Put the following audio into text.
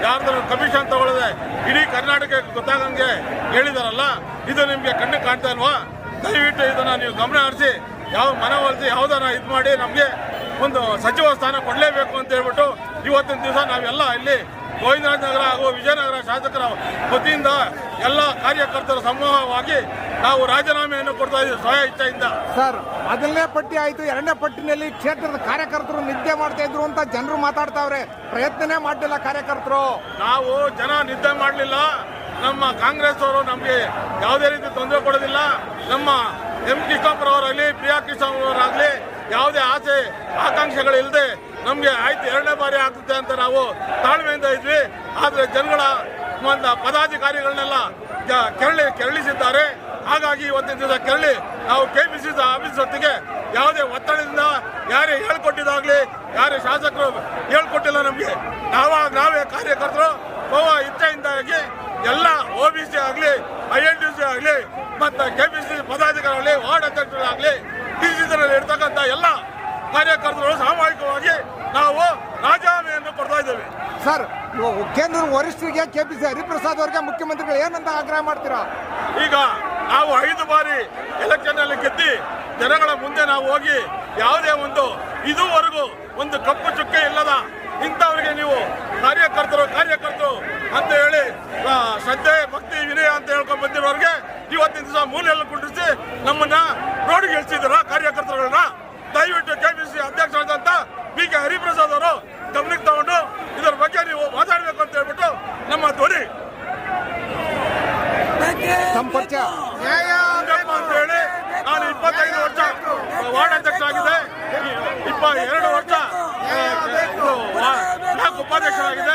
ಯಾರ್ದಾರು commission ತಗೊಳ್ಳದೆ ಇಡೀ ಕರ್ನಾಟಕಕ್ಕೆ ಗೊತ್ತಾಗಂಗೆ ಹೇಳಿದಾರಲ್ಲ, ಇದು ನಿಮಗೆ ಕಣ್ಣು ಕಾಣ್ತಾ ಇಲ್ವಾ? ದಯವಿಟ್ಟು ಇದನ್ನ ನೀವು ಗಮನ ಹರಿಸಿ ಯಾವ ಮನವೊಲಿಸಿ ಯಾವುದನ್ನ ಇದು ಮಾಡಿ ನಮಗೆ ಒಂದು ಸಚಿವ ಸ್ಥಾನ ಕೊಡಲೇಬೇಕು ಅಂತ ಹೇಳ್ಬಿಟ್ಟು ಇವತ್ತಿನ ದಿವಸ ನಾವೆಲ್ಲ ಇಲ್ಲಿ ಗೋವಿಂದರಾಜನಗರ ಹಾಗೂ ವಿಜಯನಗರ ಶಾಸಕರ ವತಿಯಿಂದ ಎಲ್ಲ ಕಾರ್ಯಕರ್ತರ ಸಮೂಹವಾಗಿ ನಾವು ರಾಜೀನಾಮೆಯನ್ನು ಕೊಡ್ತಾ ಇದ್ದೀವಿ ಸ್ವಯ ಇಚ್ಛೆಯಿಂದ. ಸರ್, ಮೊದಲನೇ ಪಟ್ಟಿ ಆಯ್ತು, ಎರಡನೇ ಪಟ್ಟಿನಲ್ಲಿ ಕ್ಷೇತ್ರದ ಕಾರ್ಯಕರ್ತರು ನಿದ್ದೆ ಮಾಡ್ತಾ ಇದ್ರು ಅಂತ ಜನರು ಮಾತಾಡ್ತಾವ್ರೆ. ಪ್ರಯತ್ನನೇ ಮಾಡಲಿಲ್ಲ ಕಾರ್ಯಕರ್ತರು. ನಾವು ಜನ ನಿದ್ದೆ ಮಾಡಲಿಲ್ಲ. ನಮ್ಮ ಕಾಂಗ್ರೆಸ್ ಅವರು ನಮಗೆ ಯಾವುದೇ ರೀತಿ ತೊಂದರೆ ಕೊಡೋದಿಲ್ಲ. ನಮ್ಮ ಎಂ ಕೃಷ್ಣಪ್ಪರವರಾಗಲಿ, ಪ್ರಿಯಾ ಕೃಷ್ಣಪ್ಪರವರಾಗಲಿ ಯಾವುದೇ ಆಸೆ ಆಕಾಂಕ್ಷೆಗಳಿಲ್ಲದೆ ನಮಗೆ ಆಯ್ತು ಎರಡನೇ ಬಾರಿ ಆಗ್ತದೆ ಅಂತ ನಾವು ತಾಳ್ಮೆಯಿಂದ ಇದ್ವಿ. ಆದರೆ ಜನಗಳ ಪದಾಧಿಕಾರಿಗಳನ್ನೆಲ್ಲ ಕೆರಳಿಸಿದ್ದಾರೆ. ಹಾಗಾಗಿ ಇವತ್ತಿನ ದಿವಸ ಕೆರಳಿ ನಾವು KPCC ಆಫೀಸ್ ಹೊತ್ತಿಗೆ ಯಾವುದೇ ಒತ್ತಡದಿಂದ ಯಾರೇ ಹೇಳ್ಕೊಟ್ಟಿದ್ದಾಗಲಿ, ಯಾರೇ ಶಾಸಕರು ಹೇಳ್ಕೊಟ್ಟಿಲ್ಲ ನಮಗೆ. ನಾವೇ ಕಾರ್ಯಕರ್ತರು ಇಚ್ಛೆಯಿಂದಾಗಿ ಎಲ್ಲ OBC ಆಗಲಿ, INTC ಆಗಲಿ ಮತ್ತು KPCC ಪದಾಧಿಕಾರಿಗಳಾಗಲಿ, ವಾರ್ಡ್ ಅಧ್ಯಕ್ಷರಾಗಲಿ, DCನಲ್ಲಿ ಇರ್ತಕ್ಕಂಥ ಎಲ್ಲ ಕಾರ್ಯಕರ್ತರು ಸಾಮೂಹಿಕವಾಗಿ ನಾವು ರಾಜೀನಾಮೆಯನ್ನು ಕೊಡ್ತಾ ಇದ್ದೇವೆ. ಸರ್, ಕೇಂದ್ರ ವರಿಷ್ಠರಿಗೆ KPCC ಹರಿಪ್ರಸಾದ್ ಅವರಿಗೆ ಮುಖ್ಯಮಂತ್ರಿಗಳು ಏನಂತ ಆಗ್ರಹ ಮಾಡ್ತೀರಾ? ಈಗ ನಾವು 5 ಬಾರಿ ಎಲೆಕ್ಷನ್ ಅಲ್ಲಿ ಗೆದ್ದಿ ಜನಗಳ ಮುಂದೆ ನಾವು ಹೋಗಿ ಯಾವುದೇ ಇದುವರೆಗೂ ಒಂದು ಕಪ್ಪು ಚುಕ್ಕೆ ಇಲ್ಲದ ಇಂಥವರಿಗೆ ನೀವು ಕಾರ್ಯಕರ್ತರು ಅಂತ ಹೇಳಿ ಶ್ರದ್ಧೆ ಭಕ್ತಿ ವಿನಯ ಅಂತ ಹೇಳ್ಕೊಂಡು ಬಂದಿರೋರಿಗೆ ಇವತ್ತಿನ ದಿವಸ ಮೂಲೆಯಲ್ಲಿ ಕುಂಡಿಸಿ ನಮ್ಮನ್ನ ರೋಡ್ಗೆ ಇಳಿಸಿದಾರ ಕಾರ್ಯಕರ್ತರುಗಳನ್ನ. ದಯವಿಟ್ಟು KPCC ಅಧ್ಯಕ್ಷರಾದಂತ BK ಹರಿಪ್ರಸಾದ್ ಅವರು ಗಮನಕ್ಕೆ ತಗೊಂಡು ಇದರ ಬಗ್ಗೆ ನೀವು ಮಾತಾಡಬೇಕು ಅಂತ ಹೇಳ್ಬಿಟ್ಟು ನಮ್ಮ ಧ್ವನಿ ಅಂತ ಹೇಳಿ ನಾನು 25 ವರ್ಷ ವಾರ್ಡ್ ಅಧ್ಯಕ್ಷ ಆಗಿದೆ, 22 ವರ್ಷ ಬ್ಲಾಕ್ ಉಪಾಧ್ಯಕ್ಷರಾಗಿದೆ.